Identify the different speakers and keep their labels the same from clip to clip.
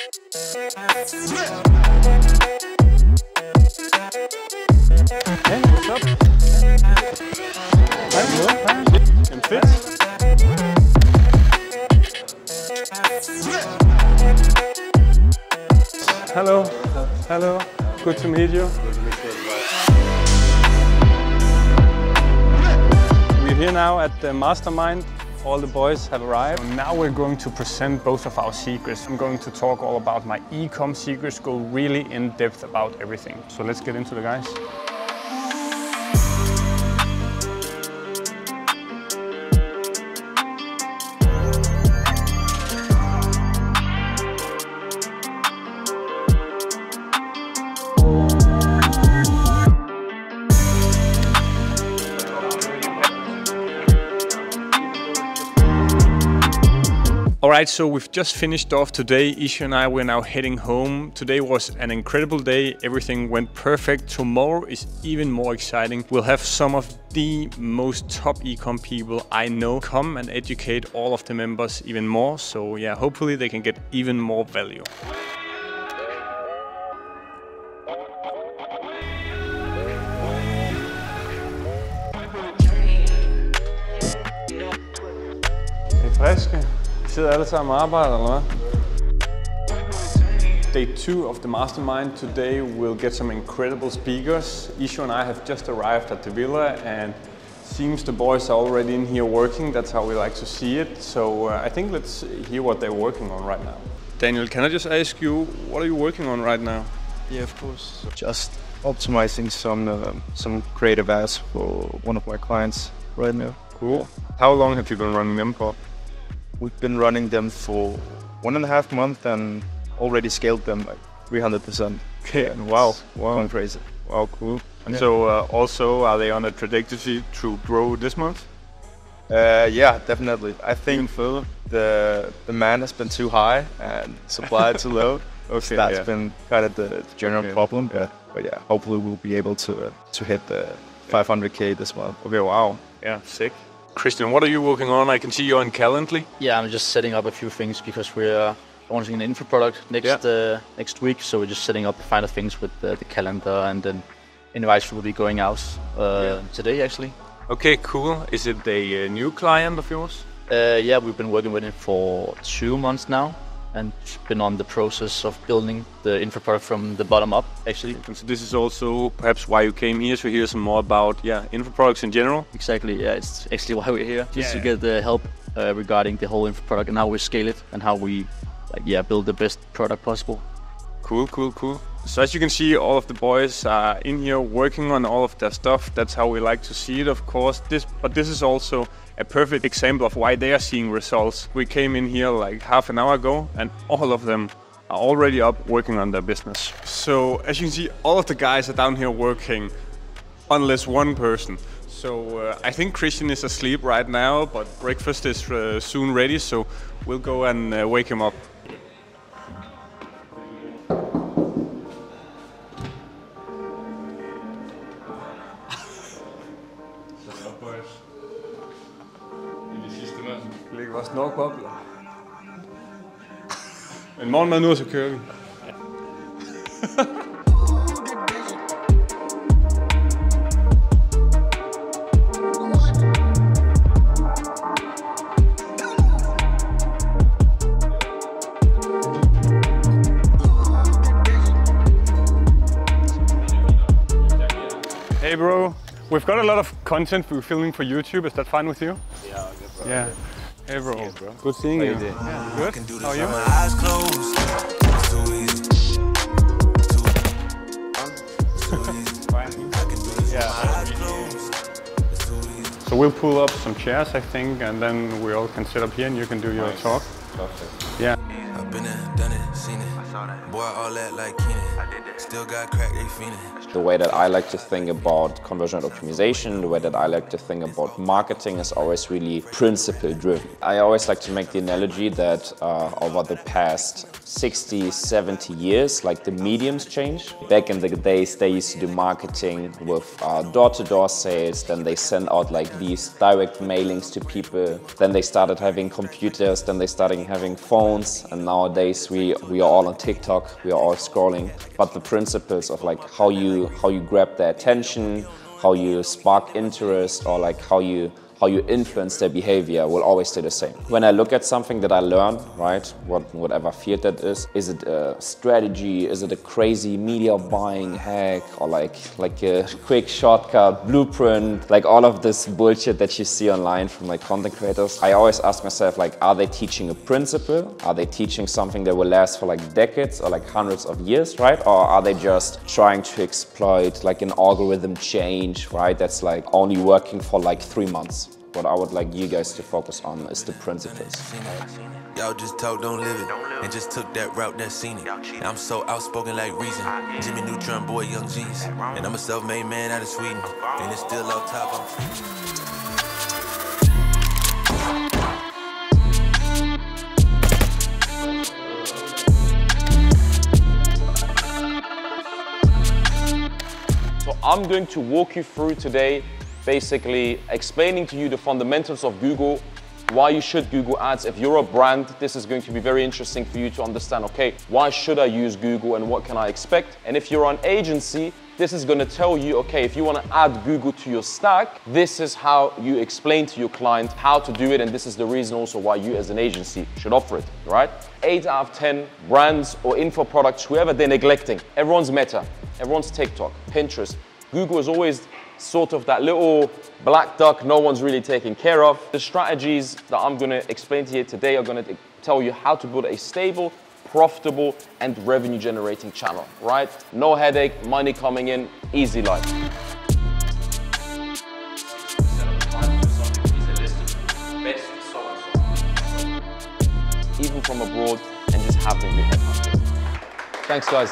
Speaker 1: Hey, what's up? Hi, and fit? Hello. Hello. Good to meet you. We're here now at the Mastermind. All the boys have arrived. Now we're going to present both of our secrets. I'm going to talk all about my e-com secrets, go really in depth about everything. So let's get into the guys. Alright, so we've just finished off today. Isha and I were now heading home. Today was an incredible day. Everything went perfect. Tomorrow is even more exciting. We'll have some of the most top ecom people I know come and educate all of the members even more. So yeah, hopefully they can get even more value. Friske. Sidder alle sammen og arbejder, eller hvad? Day 2 of the Mastermind. Today we'll get some incredible speakers. Isha and I have just arrived at the villa and seems the boys are already in here working. That's how we like to see it. So I think let's hear what they're working on right now. Daniel, can I just ask you, what are you working on right now?
Speaker 2: Yeah, of course. Just optimizing some creative ads for one of my clients right now.
Speaker 1: Cool. How long have you been running them for?
Speaker 2: We've been running them for 1.5 months and already scaled them like 300%.
Speaker 1: Okay,
Speaker 2: yeah,
Speaker 1: wow.
Speaker 2: Going crazy.
Speaker 1: Wow, cool. And
Speaker 2: yeah.
Speaker 1: So also, are they on a trajectory to grow this month?
Speaker 2: Yeah, definitely. I think the demand has been too high and supply too low.
Speaker 1: Okay,
Speaker 2: so that's been kind of the general problem. Yeah. But yeah, hopefully we'll be able to hit the 500K this month.
Speaker 1: Okay, wow. Yeah, sick. Christian, what are you working on? I can see you're on Calendly.
Speaker 3: Yeah, I'm just setting up a few things because we're launching an info product next week. So we're just setting up the final things with the calendar, and then invites will be going out today actually.
Speaker 1: Okay, cool. Is it a new client of yours?
Speaker 3: Yeah, we've been working with it for 2 months now and been on the process of building the info product from the bottom up actually.
Speaker 1: So this is also perhaps why you came here, to hear some more about info products in general?
Speaker 3: Exactly, yeah, it's actually why we're here, just to get the help regarding the whole info product and how we scale it and how we build the best product possible.
Speaker 1: Cool, cool, cool. So as you can see, all of the boys are in here working on all of their stuff. That's how we like to see it, of course. But this is also a perfect example of why they are seeing results. We came in here like half an hour ago and all of them are already up working on their business. So as you can see, all of the guys are down here working, unless one person. So I think Christian is asleep right now, but breakfast is soon ready, so we'll go and wake him up. Vi lægger vores snorkbobler. En morgenmad nu, og så kører vi. Hey bro, we've got a lot of content we're filming for YouTube. Is that fine with you?
Speaker 4: Yeah, good bro.
Speaker 1: Yeah. Hey bro. Cheers, bro. Good seeing you.
Speaker 4: Yeah.
Speaker 1: Good? How are you?
Speaker 5: Eyes closed. It's too easy.
Speaker 1: So we'll pull up some chairs, I think, and then we all can sit up here and you can do your talk.
Speaker 4: Perfect.
Speaker 1: Yeah.
Speaker 5: I've been there, done it, seen it. Boy, all that like Keenan. Still got crack, they fiendin'.
Speaker 4: The way that I like to think about conversion optimization, the way that I like to think about marketing is always really principle driven. I always like to make the analogy that over the past 60, 70 years, like the mediums change. Back in the days, they used to do marketing with door-to-door sales, then they send out like these direct mailings to people, then they started having computers, then they started having phones, and nowadays nowadays we are all on TikTok, we are all scrolling, but the principles of like how you grab their attention, how you spark interest, or like how you influence their behavior will always stay the same. When I look at something that I learn, right, whatever field that is it a strategy, is it a crazy media buying hack, or like a quick shortcut blueprint, like all of this bullshit that you see online from like content creators, I always ask myself, like, are they teaching a principle? Are they teaching something that will last for like decades or like hundreds of years, right? Or are they just trying to exploit like an algorithm change, right, that's like only working for like 3 months? What I would like you guys to focus on is the principles.
Speaker 5: Y'all just talk, don't live it, and just took that route, that seen it. And I'm so outspoken like Reason, Jimmy Neutron boy, Young G's. And I'm a self-made man out of Sweden, and it's still on top, I'm free.
Speaker 6: So I'm going to walk you through today, basically explaining to you the fundamentals of Google, why you should Google Ads. If you're a brand, this is going to be very interesting for you to understand, okay, why should I use Google and what can I expect? And if you're an agency, this is going to tell you, okay, if you want to add Google to your stack, this is how you explain to your client how to do it, and this is the reason also why you as an agency should offer it, right? 8 out of 10 brands or info products, whoever they're neglecting. Everyone's Meta, everyone's TikTok, Pinterest. Google is always sort of that little black duck no one's really taking care of. The strategies that I'm going to explain to you today are going to tell you how to build a stable, profitable, and revenue generating channel, right? No headache, money coming in, easy life. Even from abroad, and just have them be headhunted. Thanks guys.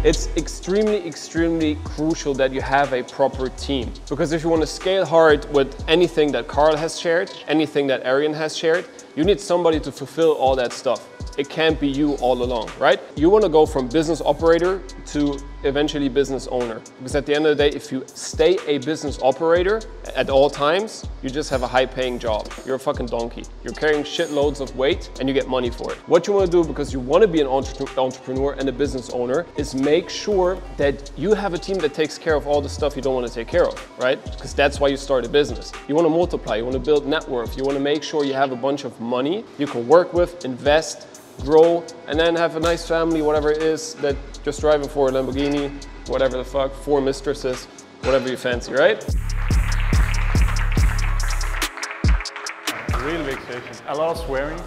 Speaker 7: It's extremely crucial that you have a proper team. Because if you want to scale hard with anything that Carl has shared, anything that Arian has shared, you need somebody to fulfill all that stuff. It can't be you all along, right? You want to go from business operator to eventually business owner. Because at the end of the day, if you stay a business operator at all times, you just have a high-paying job. You're a fucking donkey. You're carrying shitloads of weight and you get money for it. What you want to do, because you want to be an entrepreneur and a business owner, is make sure that you have a team that takes care of all the stuff you don't want to take care of, right? Because that's why you start a business. You want to multiply, you want to build net worth, you want to make sure you have a bunch of money you can work with, invest, grow, and then have a nice family, whatever it is, that just driving for a Lamborghini, whatever the fuck, 4 mistresses, whatever you fancy, right?
Speaker 1: Real big session. A lot of swearing.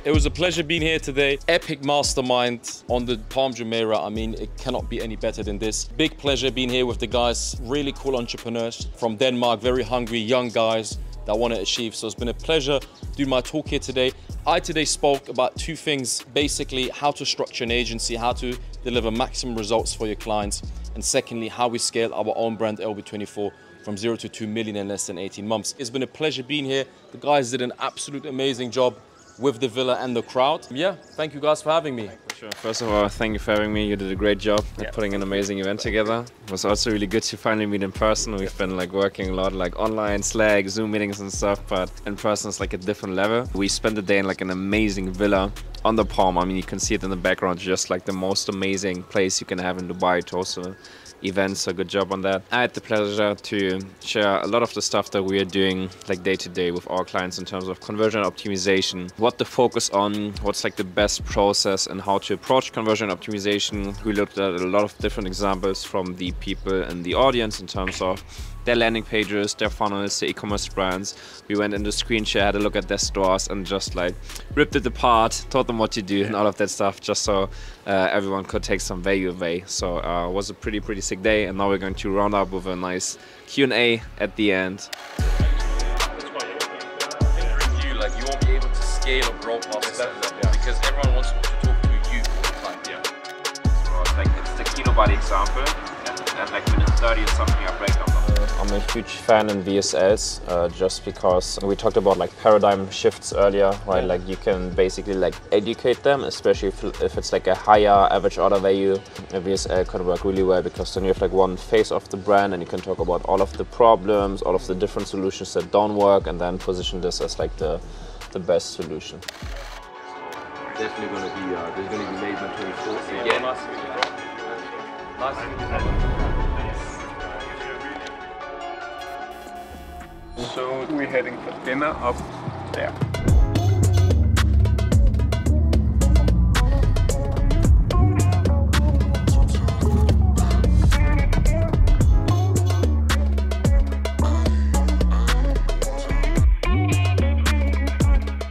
Speaker 6: It was a pleasure being here today. Epic mastermind on the Palm Jumeirah. I mean, it cannot be any better than this. Big pleasure being here with the guys, really cool entrepreneurs from Denmark, very hungry young guys that want to achieve. So it's been a pleasure doing my talk here today. I today spoke about 2 things, basically how to structure an agency, how to deliver maximum results for your clients, and secondly, how we scale our own brand LB24 from 0 to 2 million in less than 18 months. It's been a pleasure being here. The guys did an absolute amazing job with the villa and the crowd. Yeah, thank you guys for having me.
Speaker 4: Sure. First of all, thank you for having me. You did a great job at putting an amazing event together. It was also really good to finally meet in person. We've been like working a lot like online, Slack, Zoom meetings and stuff, but in person it's like a different level. We spent the day in like an amazing villa on the Palm. I mean, you can see it in the background, just like the most amazing place you can have in Dubai to also events, so good job on that. I had the pleasure to share a lot of the stuff that we are doing like day to day with our clients in terms of conversion optimization, what to focus on, what's like the best process and how to approach conversion optimization. We looked at a lot of different examples from the people in the audience in terms of their landing pages, their funnels, their e-commerce brands. We went into screen share, had a look at their stores and just like ripped it apart, taught them what to do and all of that stuff, just so everyone could take some value away. So it was a pretty sick day, and now we're going to round up with a nice Q&A at the end.
Speaker 6: Like you won't be able to scale or grow past that level because everyone wants to talk to you all the time.
Speaker 4: So like it's the Kino Body example.
Speaker 8: at like minute 30 or something, I break down.
Speaker 4: I'm a huge fan in VSLs, just because we talked about like paradigm shifts earlier, right? Like you can basically like educate them, especially if it's like a higher average order value. A VSL can work really well because then you have like one face of the brand and you can talk about all of the problems, all of the different solutions that don't work, and then position this as like the best solution.
Speaker 8: Definitely going to be, there's going to be late 24 again.
Speaker 1: So we're heading for dinner up there.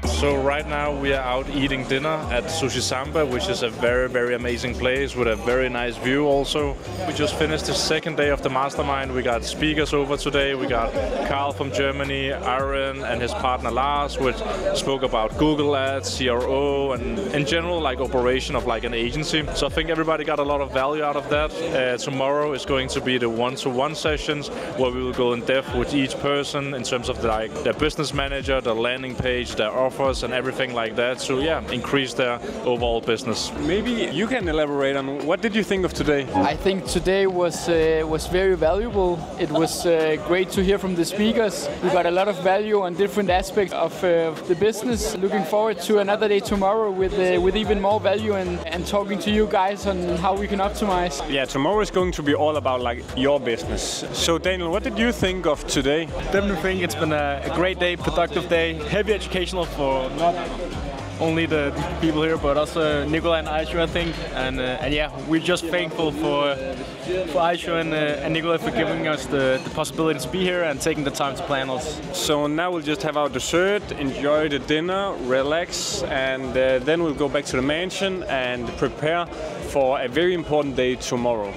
Speaker 9: So right now we are out eating dinner at Sushi Samba, which is a very, very amazing place with a very nice view also. We just finished the second day of the Mastermind. We got speakers over today. We got Carl from Germany, Aaron and his partner Lars, which spoke about Google Ads, CRO, and in general like operation of like an agency. So I think everybody got a lot of value out of that. Tomorrow is going to be the one-to-one sessions where we will go in depth with each person in terms of like their business manager, their landing page, their offers, and everything like that. So yeah, increase their overall business.
Speaker 1: Maybe you can elaborate on what did you think of today?
Speaker 10: I think today was very valuable. It was great to hear from the speakers. We got a lot of value on different aspects of the business. Looking forward to another day tomorrow with even more value and talking to you guys on how we can optimize.
Speaker 1: Yeah, tomorrow is going to be all about like your business. So Daniel, what did you think of today?
Speaker 11: Definitely think it's been a great day, productive day, heavy educational for not only the people here, but also Nikolai and Aisho, I think. And yeah, we're just thankful for Aisho and Nikolai for giving us the possibility to be here and taking the time to plan us.
Speaker 1: So now we'll just have our dessert, enjoy the dinner, relax, and then we'll go back to the mansion and prepare for a very important day tomorrow.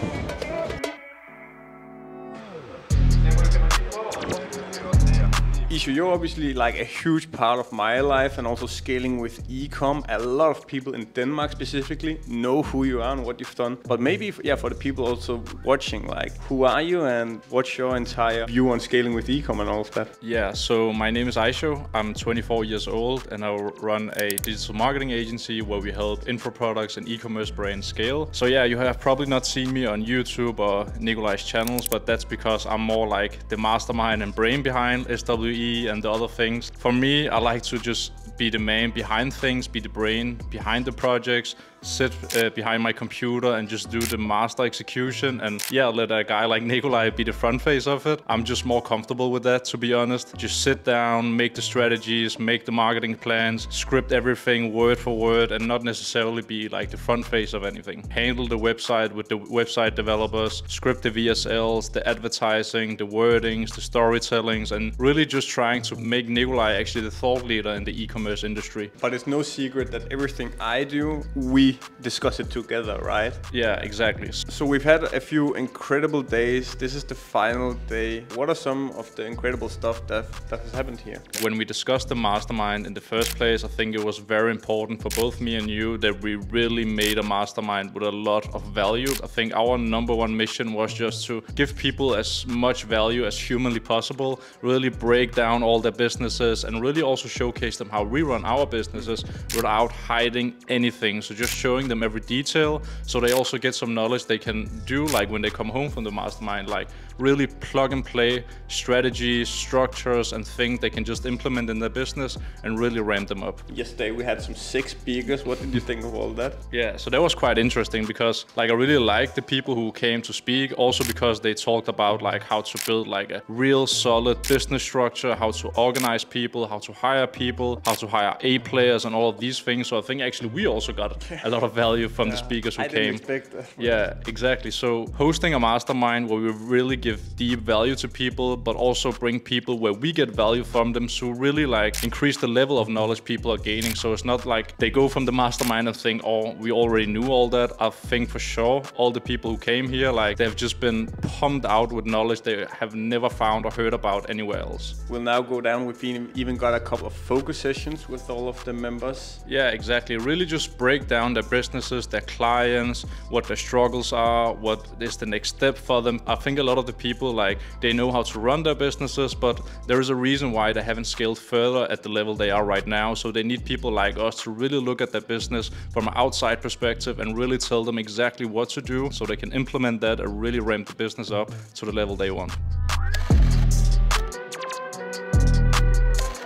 Speaker 1: Isho, you're obviously like a huge part of my life and also scaling with ecom. A lot of people in Denmark specifically know who you are and what you've done. But maybe, yeah, for the people also watching, like, who are you and what's your entire view on scaling with ecom and all of that?
Speaker 9: Yeah, so my name is Aisho. I'm 24 years old and I run a digital marketing agency where we help info products and e-commerce brands scale. So yeah, you have probably not seen me on YouTube or Nikolai's channels, but that's because I'm more like the mastermind and brain behind SWE and the other things. For me, I like to just be the man behind things, be the brain behind the projects, sit behind my computer and just do the master execution, and yeah, let a guy like Nikolai be the front face of it. I'm just more comfortable with that, to be honest. Just sit down, make the strategies, make the marketing plans, script everything word for word, and not necessarily be like the front face of anything. Handle the website with the website developers, script the VSLs, the advertising, the wordings, the storytellings, and really just trying to make Nikolai actually the thought leader in the e-commerce industry.
Speaker 1: But it's no secret that everything I do, we discuss it together, right?
Speaker 9: Yeah, exactly.
Speaker 1: So we've had a few incredible days. This is the final day. What are some of the incredible stuff that has happened here?
Speaker 9: When we discussed the mastermind in the first place, I think it was very important for both me and you that we really made a mastermind with a lot of value. I think our number one mission was just to give people as much value as humanly possible, really break down all their businesses and really also showcase them how we run our businesses without hiding anything. So just showing them every detail so they also get some knowledge they can do, like when they come home from the mastermind, like really plug and play strategies, structures and things they can just implement in their business and really ramp them up.
Speaker 1: Yesterday we had some 6 speakers. What did you think of all that?
Speaker 9: Yeah, so that was quite interesting because like I really liked the people who came to speak, also because they talked about like how to build like a real solid business structure, how to organize people, how to hire people, how to hire A players and all of these things. So I think actually we also got a lot of value from the speakers who came.
Speaker 1: I didn't expect that.
Speaker 9: Yeah, exactly. So hosting a mastermind where we really give deep value to people, but also bring people where we get value from them, so really like increase the level of knowledge people are gaining. So it's not like they go from the mastermind and think, oh, we already knew all that. I think for sure all the people who came here, like they've just been pumped out with knowledge they have never found or heard about anywhere else.
Speaker 1: We'll now go down. We've even got a couple of focus sessions with all of the members.
Speaker 9: Yeah, exactly. Really just break down their businesses, their clients, what their struggles are, what is the next step for them. I think a lot of the people, like, they know how to run their businesses, but there is a reason why they haven't scaled further at the level they are right now. So they need people like us to really look at their business from an outside perspective and really tell them exactly what to do so they can implement that and really ramp the business up to the level they want.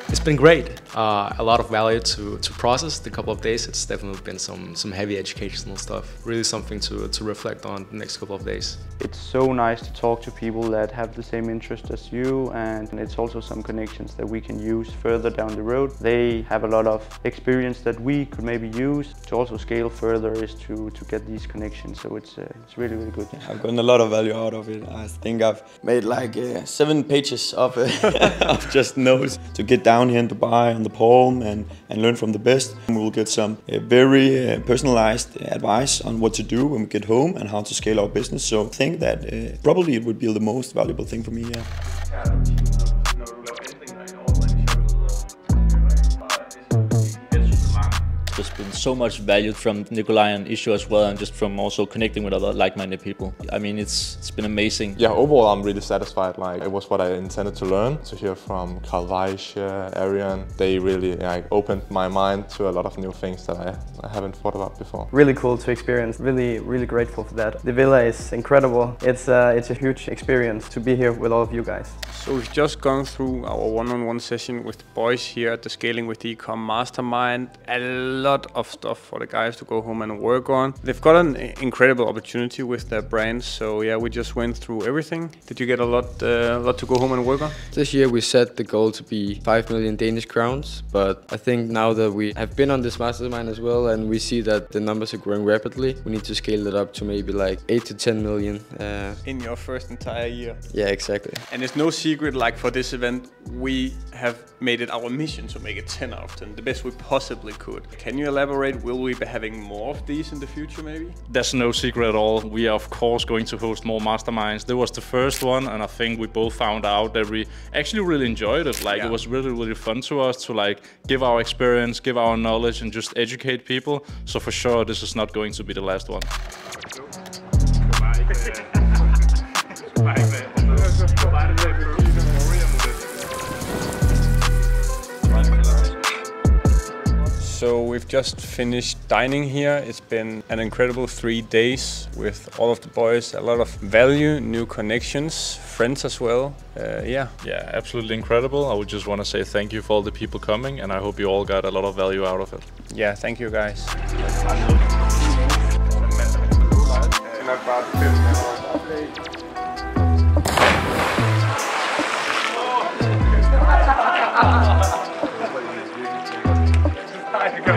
Speaker 12: It's been great. A lot of value to process the couple of days. It's definitely been some heavy educational stuff. Really something to reflect on the next couple of days.
Speaker 13: It's so nice to talk to people that have the same interest as you, and it's also some connections that we can use further down the road. They have a lot of experience that we could maybe use to also scale further, is to get these connections. So it's really, really good.
Speaker 14: I've gotten a lot of value out of it. I think I've made like 7 pages of, of just notes to get down here in Dubai on the Palm and learn from the best. We'll get some very personalized advice on what to do when we get home and how to scale our business. So I think that probably it would be the most valuable thing for me, yeah.
Speaker 3: There's been so much value from Nikolai and Ishu as well, and just from also connecting with other like-minded people. I mean, it's been amazing.
Speaker 15: Yeah, overall I'm really satisfied. Like, it was what I intended to learn. To hear from Carl Weiss, Arian, they really opened my mind to a lot of new things that I haven't thought about before.
Speaker 16: Really cool to experience. Really grateful for that. The villa is incredible. It's a huge experience to be here with all of you guys.
Speaker 1: So we've just gone through our one-on-one session with the boys here at the Scaling with Ecom Mastermind. A lot of stuff for the guys to go home and work on. They've got an incredible opportunity with their brands. So yeah, we just went through everything. Did you get a lot to go home and work on?
Speaker 17: This year we set the goal to be 5 million Danish crowns, but I think now that we have been on this mastermind as well and we see that the numbers are growing rapidly, we need to scale it up to maybe like 8 to 10 million.
Speaker 1: In your first entire year.
Speaker 17: Yeah, exactly.
Speaker 1: And it's no secret, like for this event, we have made it our mission to make it 10 out of 10, the best we possibly could. Can you elaborate? Will we be having more of these in the future maybe?
Speaker 9: That's no secret at all. We are of course going to host more masterminds. There was the first one, and I think we both found out that we actually really enjoyed it. Like, it was really fun to us to like give our experience, give our knowledge, and just educate people. So for sure, this is not going to be the last one.
Speaker 1: So we've just finished dining here. It's been an incredible 3 days with all of the boys. A lot of value, new connections, friends as well. Yeah,
Speaker 9: absolutely incredible. I would just want to say thank you for all the people coming, and I hope you all got a lot of value out of it.
Speaker 1: Yeah, thank you guys.
Speaker 5: Go.